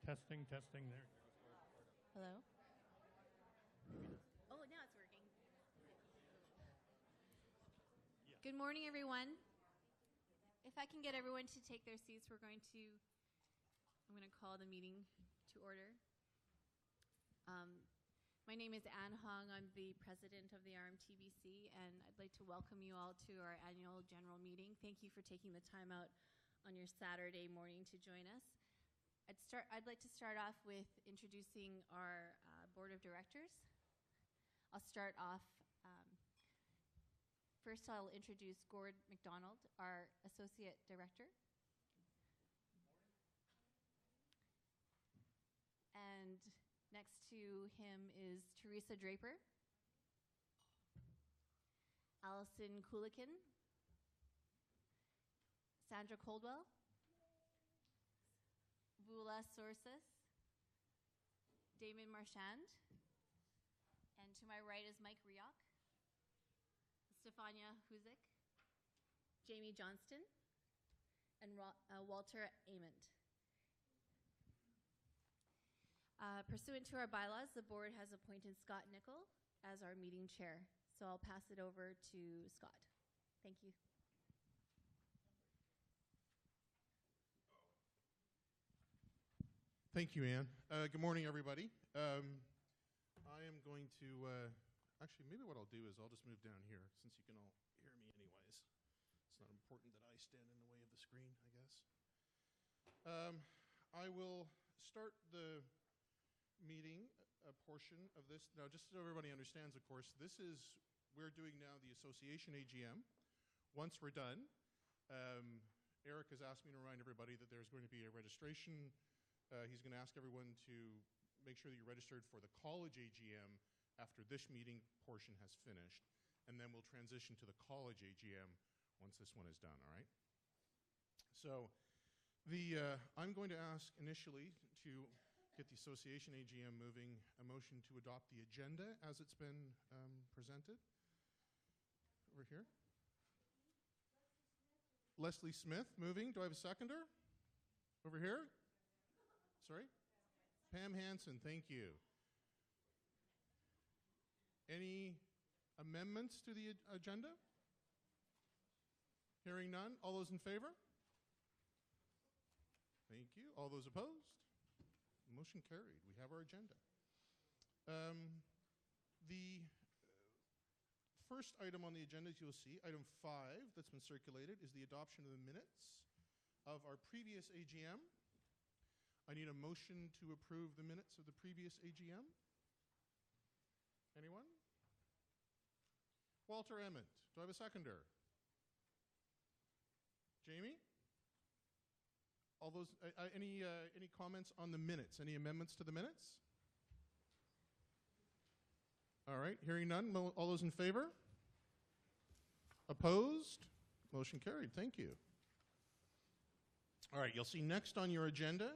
Testing, testing there. Hello? Oh, now it's working. Good morning, everyone. If I can get everyone to take their seats, I'm going to call the meeting to order. My name is Ann Hong. I'm the president of the RMTBC, and I'd like to welcome you all to our annual general meeting. Thank you for taking the time out on your Saturday morning to join us. I'd like to start off with introducing our board of directors. I'll start off. First, I'll introduce Gord McDonald, our associate director. And next to him is Teresa Draper, Allison Kulikin, Sandra Coldwell, Bula Sources, Damon Marchand, and to my right is Mike Rioch, Stefania Huzik, Jamie Johnston, and Walter Ament. Pursuant to our bylaws, the board has appointed Scott Nickel as our meeting chair. So I'll pass it over to Scott. Thank you. Thank you, Ann. Good morning, everybody. I am going to, actually, maybe what I'll do is I'll just move down here since you can all hear me anyways. It's not important that I stand in the way of the screen, I guess. I will start the meeting portion of this. Now, just so everybody understands, of course, we're doing now the association AGM. Once we're done, Eric has asked me to remind everybody that there's going to be a registration. He's going to ask everyone to make sure that you're registered for the college AGM after this meeting portion has finished, and then we'll transition to the college AGM once this one is done, all right? So I'm going to ask initially to get the association AGM moving, a motion to adopt the agenda as it's been presented. Over here. Leslie Smith moving. Do I have a seconder? Over here? Sorry? Pam Hansen, thank you. Any amendments to the agenda? Hearing none. All those in favor? Thank you. All those opposed? Motion carried. We have our agenda. The first item on the agenda, as you'll see, item 5 that's been circulated, is the adoption of the minutes of our previous AGM. I need a motion to approve the minutes of the previous AGM. Anyone? Walter Emmett. Do I have a seconder? Jamie? All those, any comments on the minutes? Any amendments to the minutes? All right, hearing none. All those in favor? Opposed? Motion carried. Thank you. All right, you'll see next on your agenda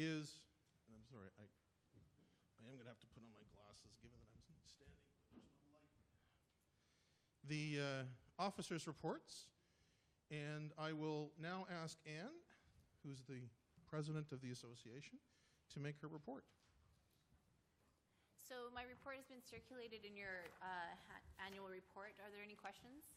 is, and I'm sorry, I am going to have to put on my glasses given that I'm standing. There's no light. The officers' reports, and I will now ask Ann, who's the president of the association, to make her report. So my report has been circulated in your annual report. Are there any questions?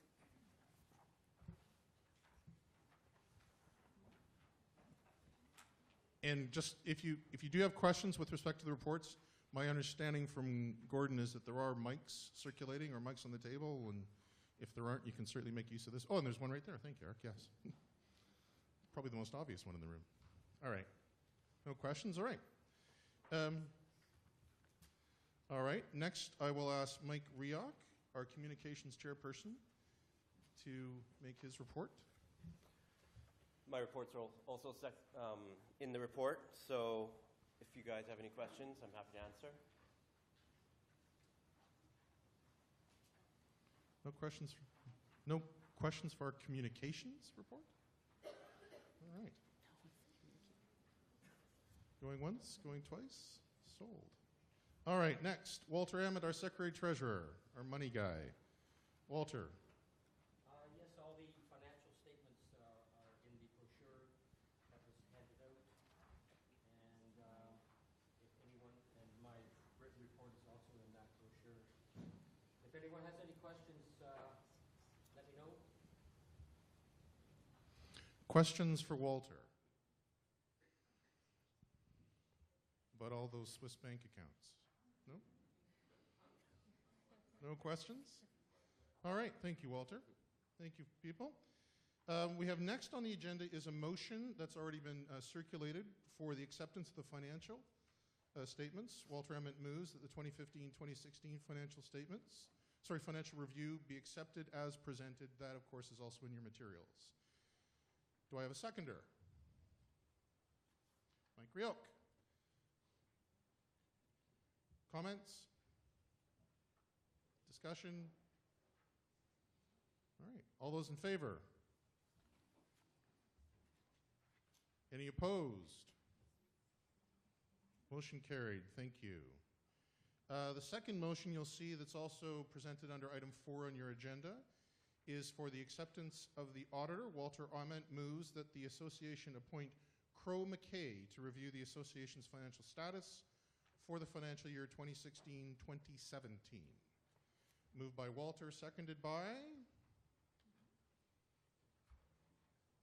And just if you do have questions with respect to the reports, my understanding from Gordon is that there are mics circulating or mics on the table, and if there aren't, you can certainly make use of this. Oh, and there's one right there. Thank you, Eric. Yes. Probably the most obvious one in the room. All right. No questions? All right. All right. Next, I will ask Mike Rioch, our communications chairperson, to make his report. My reports are also in the report, so if you guys have any questions, I'm happy to answer. No questions? No questions for our communications report? All right. Going once, going twice, sold. All right, next, Walter Emmett, our secretary-treasurer, our money guy. Walter. Yes, all the financial statements are in the brochure that was handed out. And anyone has any questions, let me know. Questions for Walter about all those Swiss bank accounts? No? No questions? All right. Thank you, Walter. Thank you, people. We have next on the agenda is a motion that's already been circulated for the acceptance of the financial statements. Walter Emmett moves that the 2015-2016 financial review be accepted as presented. That, of course, is also in your materials. Do I have a seconder? Mike Rioch. Comments? Discussion? All right. All those in favor? Any opposed? Motion carried. Thank you. The second motion you'll see that's also presented under item 4 on your agenda is for the acceptance of the auditor. Walter Ament moves that the association appoint Crowe McKay to review the association's financial status for the financial year 2016-2017. Moved by Walter, seconded by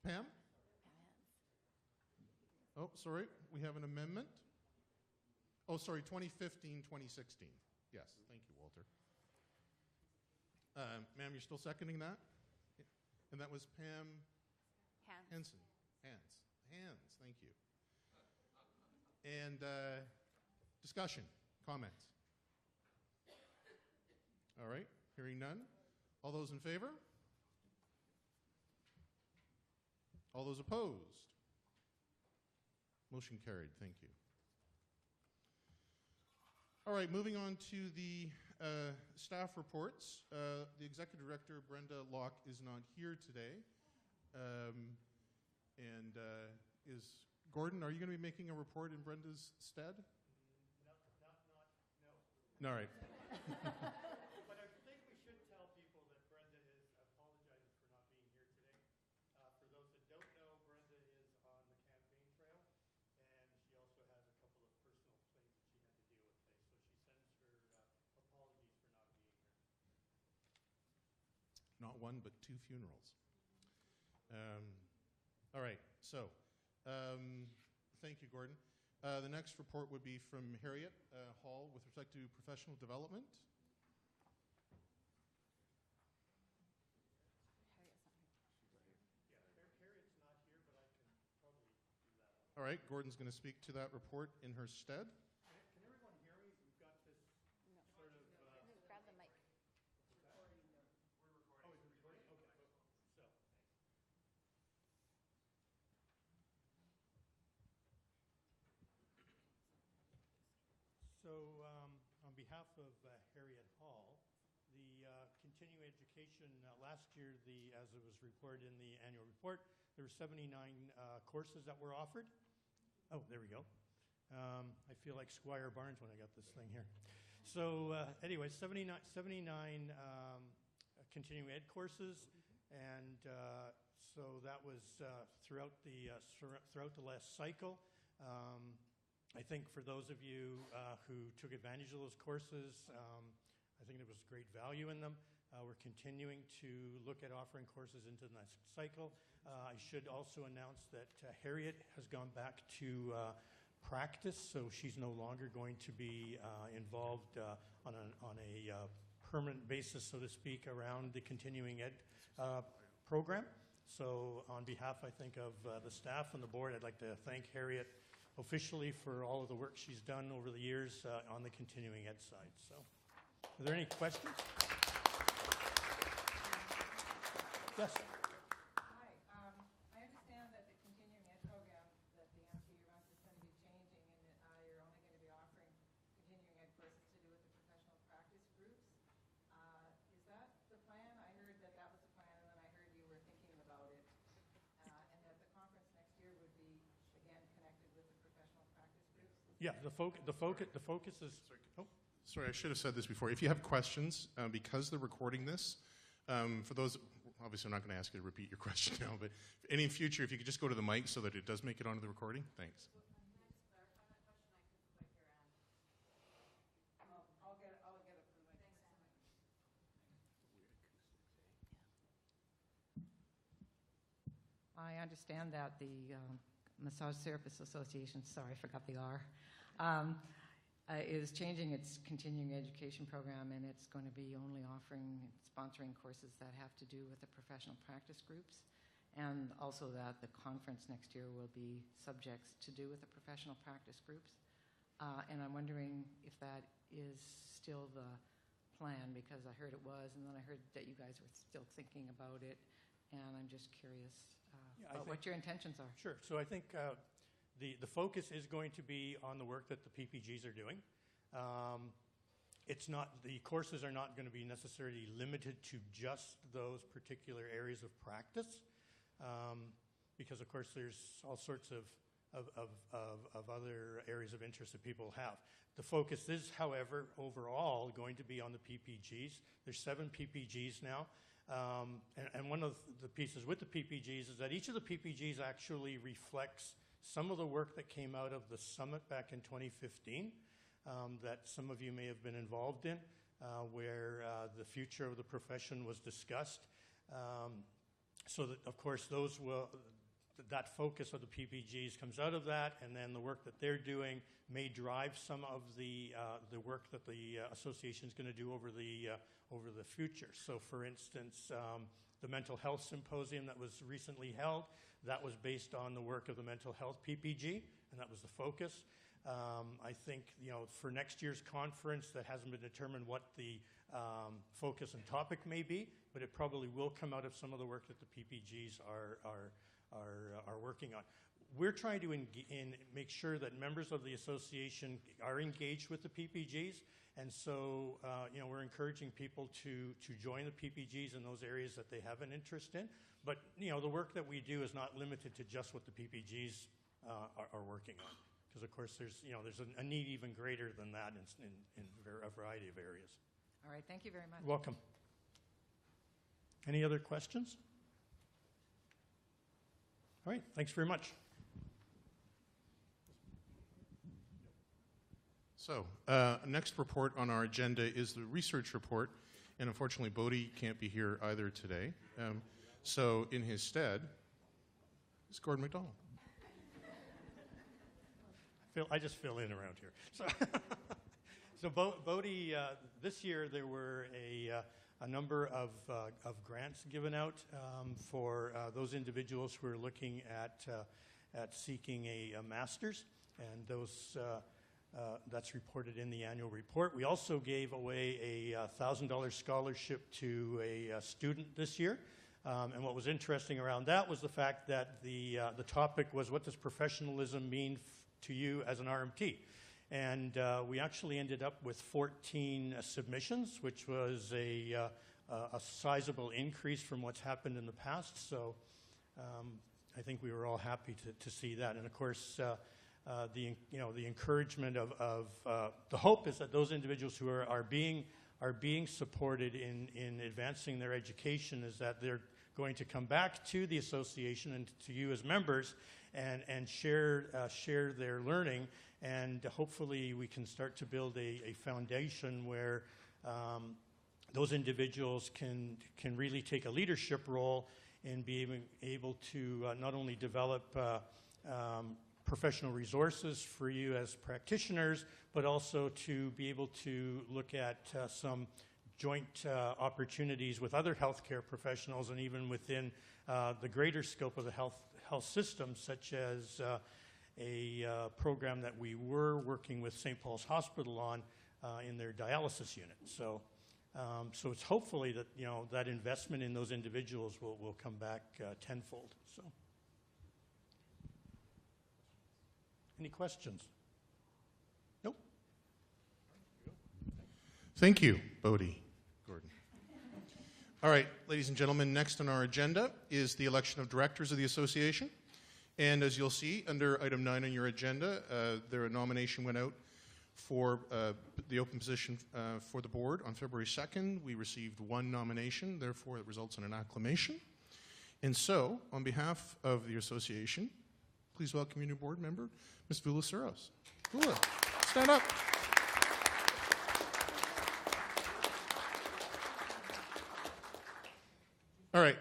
Pam? Oh, sorry, we have an amendment. Oh, sorry, 2015-2016. Yes, thank you, Walter. Ma'am, you're still seconding that? And that was Pam Henson. Hands, thank you. And discussion, comments? All right, hearing none. All those in favor? All those opposed? Motion carried, thank you. All right, moving on to the staff reports. The Executive Director, Brenda Locke, is not here today. Gordon, are you going to be making a report in Brenda's stead? No. All right. But I think we should tell people that Brenda is apologizing for not being here today. For those that don't know, Brenda is on the campaign trail, and she also has a couple of personal things that she had to deal with today. So she sends her apologies for not being here. Not one, but 2 funerals. All right, so thank you, Gordon. The next report would be from Harriet Hall with respect to professional development. Harriet's not here, but I can probably do that. All right, Gordon's going to speak to that report in her stead. Can everyone hear me? We've got this sort of... Grab the mic. Oh, is it recording? Okay. So, on behalf of Harriet Hall, the continuing education last year, as it was reported in the annual report, there were 79 courses that were offered. Oh, there we go. I feel like Squire Barnes when I got this thing here. So, anyway, 79 continuing ed courses, and so that was throughout the last cycle. I think for those of you who took advantage of those courses, I think there was great value in them. We're continuing to look at offering courses into the next cycle. I should also announce that Harriet has gone back to practice, so she's no longer going to be involved on a permanent basis, so to speak, around the continuing ed program. So on behalf, I think, of the staff and the board, I'd like to thank Harriet officially for all of the work she's done over the years on the continuing ed side. So, are there any questions? Yes. Hi. I understand that the continuing ed program that the MTU runs is going to be changing, and you're only going to be offering continuing ed courses to do with the professional practice groups. Is that the plan? I heard that that was the plan, and then I heard you were thinking about it, and that the conference next year would be, again, connected with the professional practice groups. Yeah, the focus is. Oh. Sorry, I should have said this before. If you have questions, because they're recording this, for those, obviously I'm not going to ask you to repeat your question now, but any in future, if you could just go to the mic so that it does make it onto the recording. Thanks. I'll get it from my. I understand that the Massage Therapists Association, sorry, I forgot the R, is changing its continuing education program, and it's going to be only sponsoring courses that have to do with the professional practice groups, and also that the conference next year will be subjects to do with the professional practice groups. And I'm wondering if that is still the plan, because I heard it was, and then I heard that you guys were still thinking about it, and I'm just curious about what your intentions are. Sure. So I think the focus is going to be on the work that the PPGs are doing. It's not, the courses are not going to be necessarily limited to just those particular areas of practice, because of course there's all sorts of other areas of interest that people have. The focus is, however, overall going to be on the PPGs. There's 7 PPGs now. And one of the pieces with the PPGs is that each of the PPGs actually reflects some of the work that came out of the summit back in 2015 that some of you may have been involved in, where the future of the profession was discussed. So that, of course, that focus of the PPGs comes out of that, and then the work that they're doing may drive some of the work that the association is going to do over the future. So, for instance, the mental health symposium that was recently held, that was based on the work of the mental health PPG, and that was the focus. I think, for next year's conference, that hasn't been determined what the focus and topic may be, but it probably will come out of some of the work that the PPGs are working on. We're trying to make sure that members of the association are engaged with the PPGs, and so we're encouraging people to join the PPGs in those areas that they have an interest in. But the work that we do is not limited to just what the PPGs are working on, because of course there's a need even greater than that in a variety of areas. All right, thank you very much. Welcome. Any other questions? All right, thanks very much. So, next report on our agenda is the research report, and unfortunately Bodie can't be here either today. So in his stead is Gordon MacDonald. I just fill in around here. So Bodie, this year there were a number of grants given out for those individuals who are looking at seeking a master's, and that's reported in the annual report. We also gave away a $1,000 scholarship to a student this year, and what was interesting around that was the fact that the topic was, what does professionalism mean to you as an RMT? And we actually ended up with 14 submissions, which was a sizable increase from what's happened in the past. So I think we were all happy to see that. And of course, the encouragement of the hope is that those individuals who are being supported in advancing their education is that they're going to come back to the association and to you as members and share their learning, and hopefully we can start to build a foundation where those individuals can really take a leadership role in being able to not only develop professional resources for you as practitioners, but also to be able to look at some joint opportunities with other healthcare professionals, and even within the greater scope of the health system, such as a program that we were working with St. Paul's Hospital on in their dialysis unit. So it's hopefully that that investment in those individuals will come back tenfold. So, any questions? Nope. Thank you, Bodie. Gordon. All right, ladies and gentlemen, next on our agenda is the election of directors of the association. And as you'll see, under item 9 on your agenda, a nomination went out for the open position for the board on February 2nd. We received 1 nomination, therefore it results in an acclamation. And so, on behalf of the association, please welcome your new board member, Ms. Vula Suros. Vula, stand up. All right.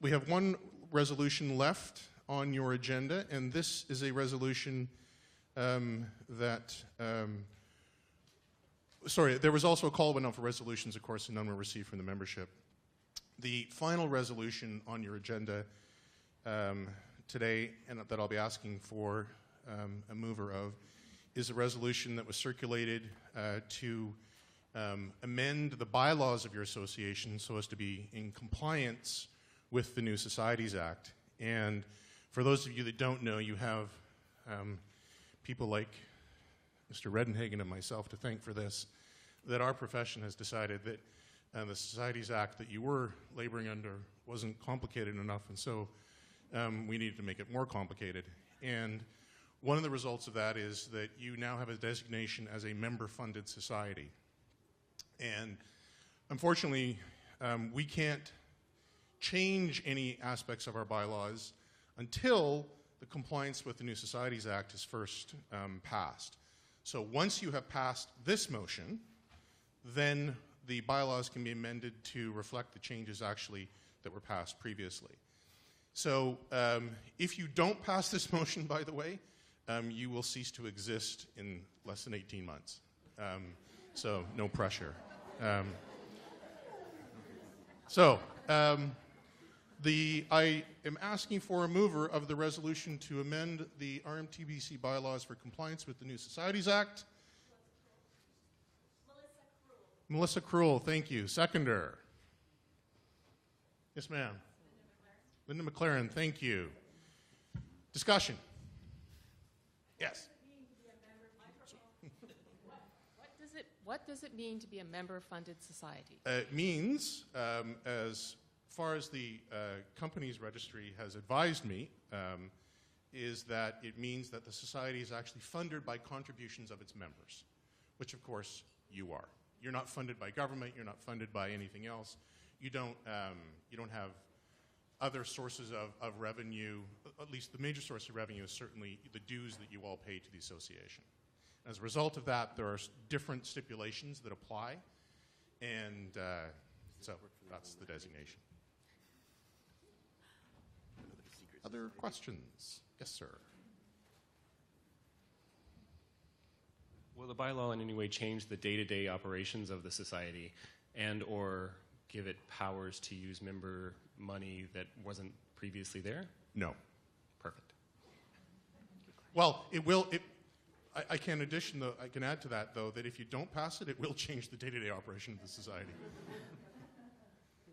we have one resolution left on your agenda, and this is a resolution sorry, there was also a call went out for resolutions, of course, and none were received from the membership. The final resolution on your agenda today, and that I'll be asking for a mover of, is a resolution that was circulated to amend the bylaws of your association so as to be in compliance with the New Societies Act. And for those of you that don't know, you have people like Mr. Redenhagen and myself to thank for this, that our profession has decided that the Societies Act that you were laboring under wasn't complicated enough, and so we needed to make it more complicated. And one of the results of that is that you now have a designation as a member-funded society. And unfortunately, we can't change any aspects of our bylaws until the compliance with the New Societies Act is first passed. So once you have passed this motion, then the bylaws can be amended to reflect the changes actually that were passed previously. So if you don't pass this motion, by the way, you will cease to exist in less than 18 months. So no pressure. I am asking for a mover of the resolution to amend the RMTBC bylaws for compliance with the New Societies Act. Melissa Krull, thank you. Seconder. Yes, ma'am. Linda McLaren, thank you. Discussion. Yes. What does it mean to be a member-funded society? It means, as far as the company's registry has advised me, is that it means that the society is actually funded by contributions of its members, which of course you are. You're not funded by government. You're not funded by anything else. You don't have other sources of revenue. At least the major source of revenue is certainly the dues that you all pay to the association. As a result of that, there are different stipulations that apply, and so that's the designation. Other questions? Yes, sir. Will the bylaw in any way change the day-to-day operations of the society and or give it powers to use member money that wasn't previously there? No. Perfect. Well, it will. I can add to that, though, that if you don't pass it, it will change the day-to-day operation of the society.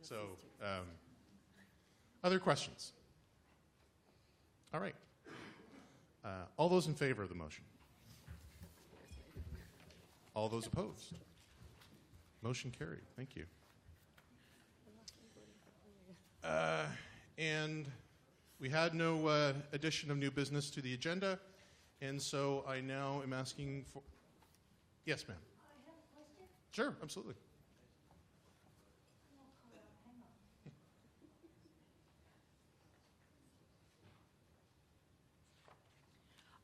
So, other questions? All right. All those in favor of the motion? All those opposed? Motion carried. Thank you. And we had no addition of new business to the agenda, and so I now am asking for... Yes, ma'am. I have a question. Sure, absolutely.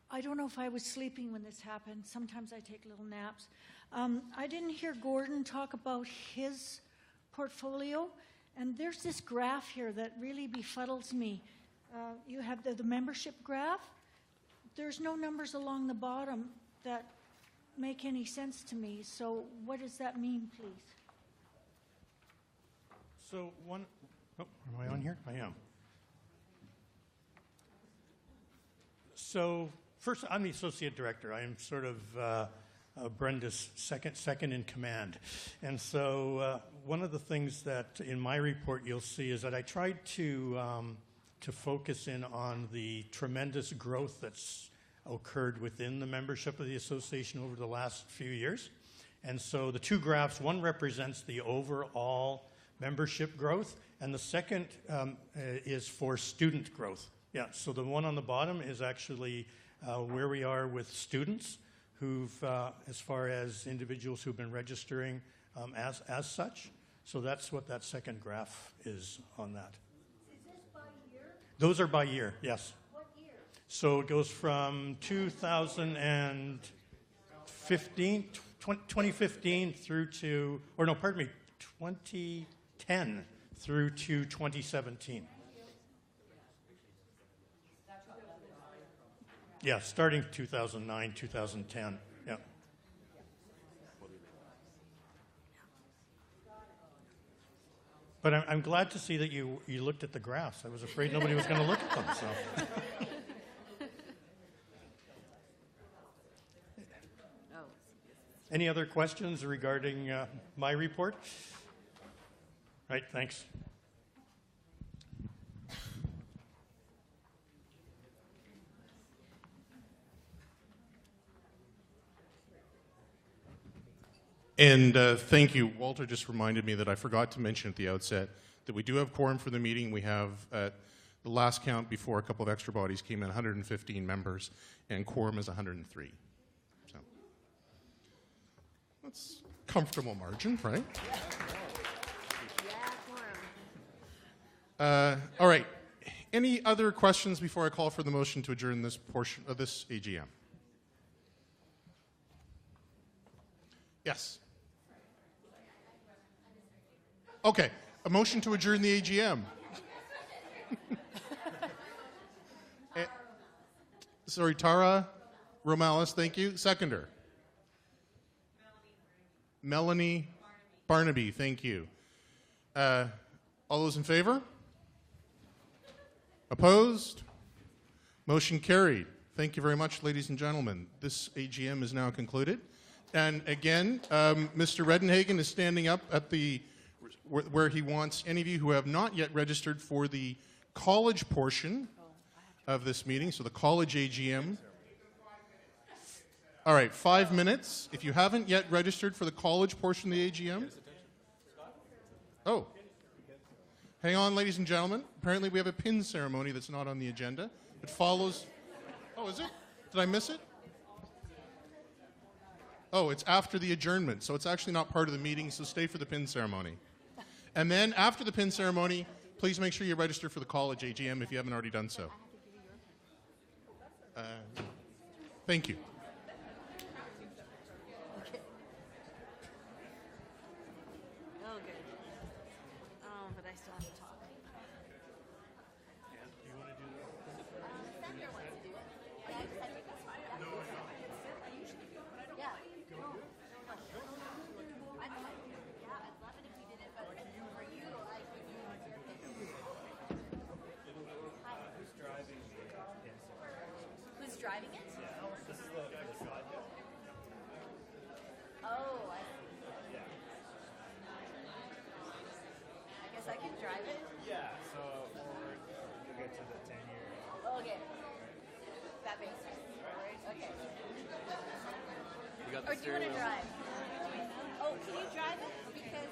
I don't know if I was sleeping when this happened. Sometimes I take little naps. I didn't hear Gordon talk about his portfolio, and there's this graph here that really befuddles me. You have the membership graph. There's no numbers along the bottom that make any sense to me. So what does that mean, please? So am I on here? I am. So first, I'm the associate director. I am sort of Brenda's second in command. And so one of the things that in my report you'll see is that I tried to focus in on the tremendous growth that's occurred within the membership of the association over the last few years. And so the two graphs, one represents the overall membership growth, and the second is for student growth. Yeah, so the one on the bottom is actually where we are with students who've, as far as individuals who've been registering as such. So that's what that second graph is on that. Is this by year? Those are by year, yes. What year? So it goes from 2015 through to, 2010 through to 2017. Thank you. Yeah, starting 2009, 2010. Yeah. But I'm glad to see that you looked at the graphs. I was afraid nobody was going to look at them. So. Any other questions regarding my report? Right, thanks. And thank you. Walter just reminded me that I forgot to mention at the outset that we do have quorum for the meeting. We have, at the last count before a couple of extra bodies came in, 115 members, and quorum is 103. So that's a comfortable margin, right? All right. Any other questions before I call for the motion to adjourn this portion of this AGM? Yes. Okay, a motion to adjourn the AGM. Sorry, Tara Romalis, thank you. Seconder. Melanie Barnaby, thank you. All those in favor? Opposed? Motion carried. Thank you very much, ladies and gentlemen. This AGM is now concluded. And again, Mr. Redenhagen is standing up at the where he wants any of you who have not yet registered for the college portion of this meeting, so the college AGM. All right, 5 minutes. If you haven't yet registered for the college portion of the AGM. Oh. Hang on, ladies and gentlemen. Apparently we have a pin ceremony that's not on the agenda. It follows. Oh, is it? Did I miss it? Oh, it's after the adjournment, so it's actually not part of the meeting, so stay for the pin ceremony. And then after the pin ceremony, please make sure you register for the college AGM if you haven't already done so. Thank you. Oh, good. Oh, but I still have to talk. Sandra wants to do it. I think that's fine. I usually do, but I don't like it. I'd love it if you did it, but for you, I could do it. Who's driving? Who's driving it? Oh, I see. I guess I can drive it? Yeah, so forward, you'll get to the 10-year. Okay. That makes sense. Okay. You got Or the do you want to steering wheel. drive? Oh, can you drive it? Because,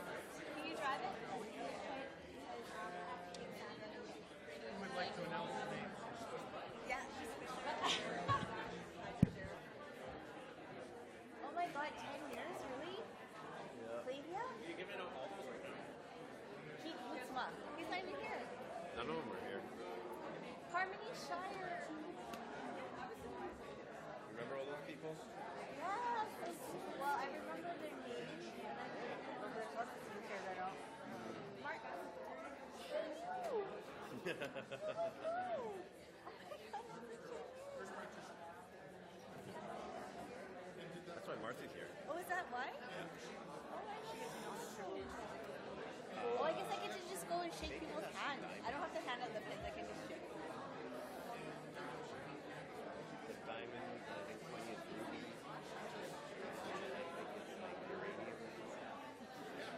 can you drive it? Who would like to announce the name? Yeah. Oh my God, 10 years, really? Yeah. Clavia? You're giving out all four. Keith Woodsma. He's not even here. None of them are here. Harmony Shire. Remember all those people? Yeah, so cool. Well, I remember their names, and I don't know there's lots of things here that I don't. Mark. That's why Marcy's here. Oh, is that why? Yeah. Oh, I guess I get to just go and shake people's hands. I don't have to hand out the pins. I can just shake. The diamond, I think 20th ruby. Uranium. Yeah.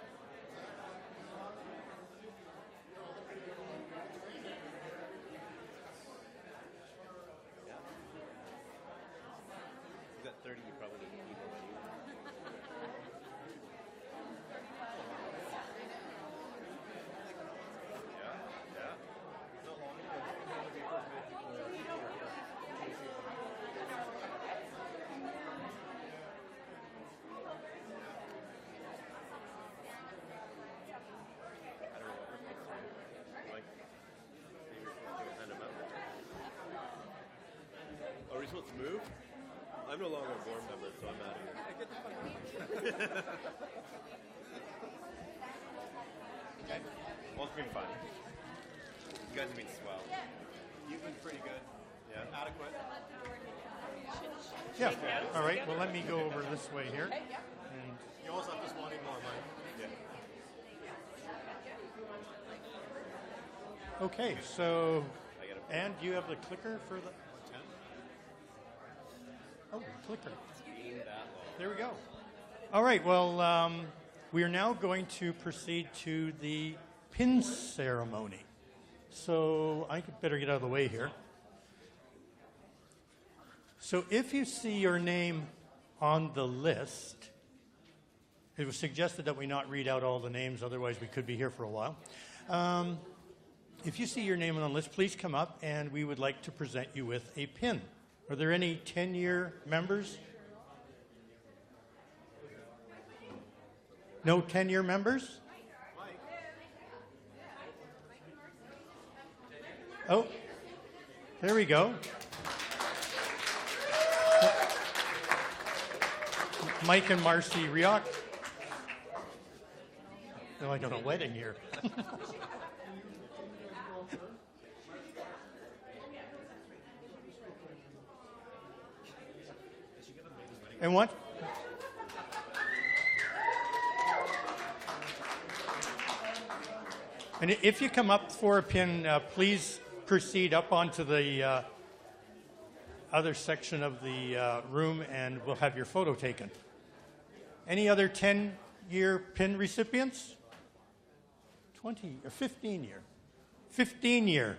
You got 30, you probably need people too. Are we supposed to move? I'm no longer a board member, so I'm out of here. Well, it's been fun. You guys have been swell. You've been pretty good. Yeah, adequate. Yeah. All right. Well, let me go over this way here. And You also have just wanting more, Mike. Yeah. okay. So, I got it. Anne, do you have the clicker for the? Oh, clicker. Being that long. There we go. All right. Well, we are now going to proceed to the pin ceremony. So I could better get out of the way here. So if you see your name on the list, it was suggested that we not read out all the names, otherwise we could be here for a while. If you see your name on the list, please come up and we would like to present you with a pin. Are there any 10-year members? No 10-year members? Oh, there we go. Mike and Marcy Rioch. They're like on a wedding here. And what? And if you come up for a pin, please proceed up onto the other section of the room and we'll have your photo taken. Any other 10-year pin recipients? 20 or 15-year? 15-year.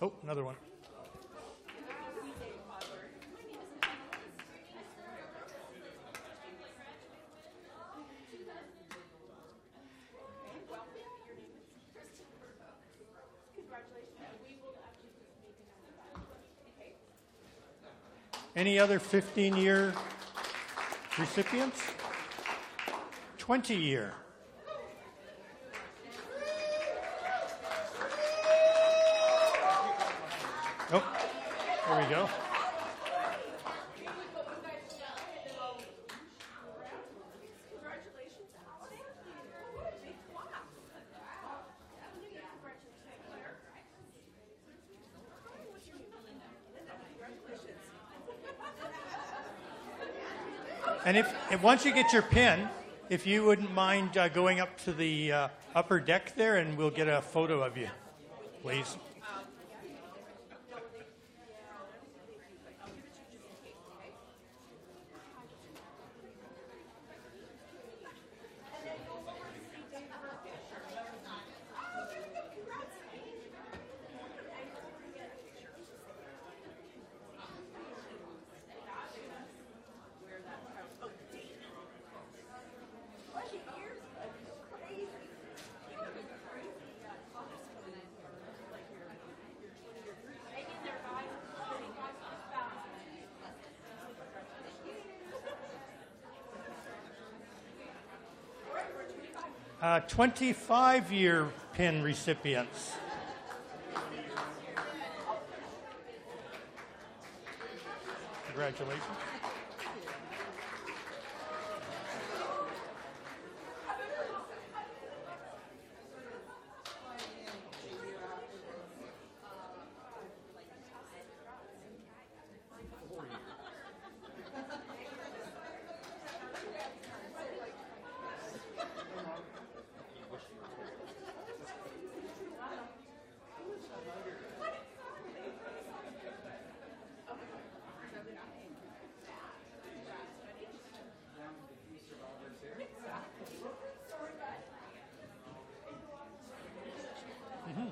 Oh, another one. Any other 15-year recipients? 20-year. Oh, there we go. And if once you get your pin, if you wouldn't mind going up to the upper deck there and we'll get a photo of you, please. Uh, 25-year pin recipients. Congratulations. Mm-hmm.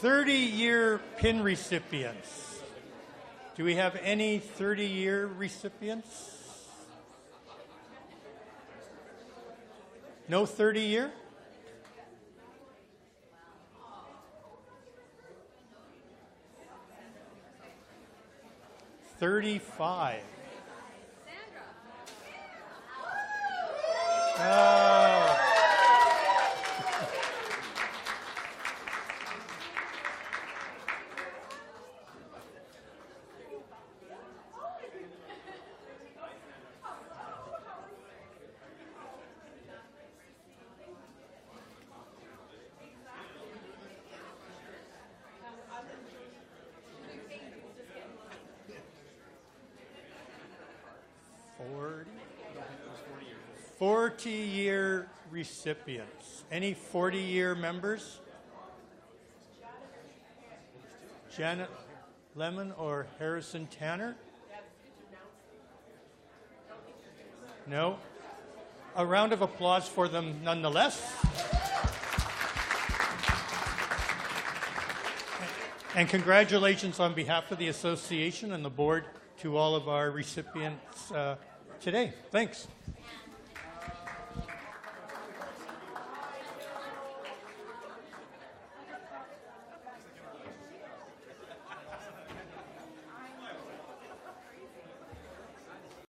30-year pin recipients. Do we have any 30-year recipients? No 30-year? $35. Oh. 40-year recipients. Any 40-year members? Janet Lemon or Harrison Tanner? No? A round of applause for them nonetheless. And congratulations on behalf of the association and the board to all of our recipients today. Thanks.